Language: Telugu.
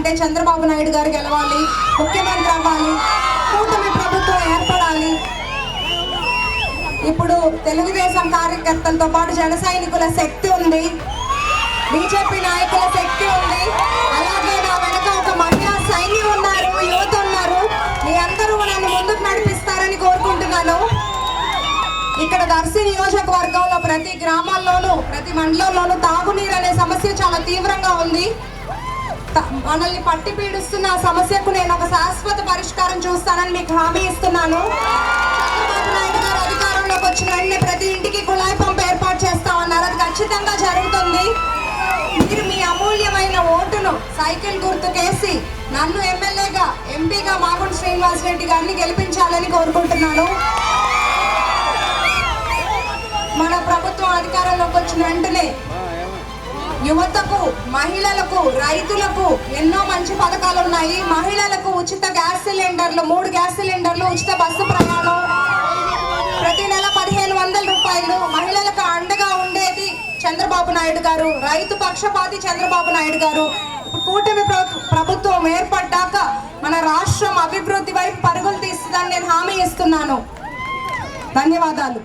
అంటే చంద్రబాబు నాయుడు గారు గెలవాలి, ముఖ్యమంత్రి అవ్వాలి, కూటమి ప్రభుత్వం ఏర్పడాలి. ఇప్పుడు తెలుగుదేశం కార్యకర్తలతో పాటు జన సైనికుల శక్తి ఉంది, బీజేపీ నాయకుల శక్తి ఉంది, అలాగే నా వెనక ఒక మహిళా సైన్యం ఉన్నారు, యువత ఉన్నారు. మీ అందరూ నన్ను ముందుకు నడిపిస్తారని కోరుకుంటున్నాను. ఇక్కడ దర్శి నియోజకవర్గంలో ప్రతి గ్రామాల్లోనూ ప్రతి మండలంలోనూ తాగునీరు అనే సమస్య చాలా తీవ్రంగా ఉంది. మనల్ని పట్టి పీడిస్తున్న ఆ సమస్యకు నేను ఒక శాశ్వత పరిష్కారం చూస్తానని మీకు హామీ ఇస్తున్నాను. చంద్రబాబు నాయుడు గారు అధికారంలోకి వచ్చిన వెంటనే ప్రతి ఇంటికి కుళాయి పంపు ఏర్పాటు చేస్తామన్నారు. అది ఖచ్చితంగా జరుగుతుంది. మీరు మీ అమూల్యమైన ఓటును సైకిల్ గుర్తుకేసి నన్ను ఎమ్మెల్యేగా, ఎంపీగా మాగుంట శ్రీనివాసరెడ్డి గారిని గెలిపించాలని కోరుకుంటున్నాను. మన ప్రభుత్వం అధికారంలోకి వచ్చిన వెంటనే యువతకు, మహిళలకు, రైతులకు ఎన్నో మంచి పథకాలు ఉన్నాయి. మహిళలకు ఉచిత గ్యాస్ సిలిండర్లు, 3 గ్యాస్ సిలిండర్లు, ఉచిత బస్సు ప్రయాణం, ప్రతి నెల 1500 రూపాయలు. మహిళలకు అండగా ఉండేది చంద్రబాబు నాయుడు గారు, రైతు పక్షపాతి చంద్రబాబు నాయుడు గారు. కూటమి ప్రభుత్వం ఏర్పడ్డాక మన రాష్ట్రం అభివృద్ధి వైపు పరుగులు తీస్తుందని నేను హామీ ఇస్తున్నాను. ధన్యవాదాలు.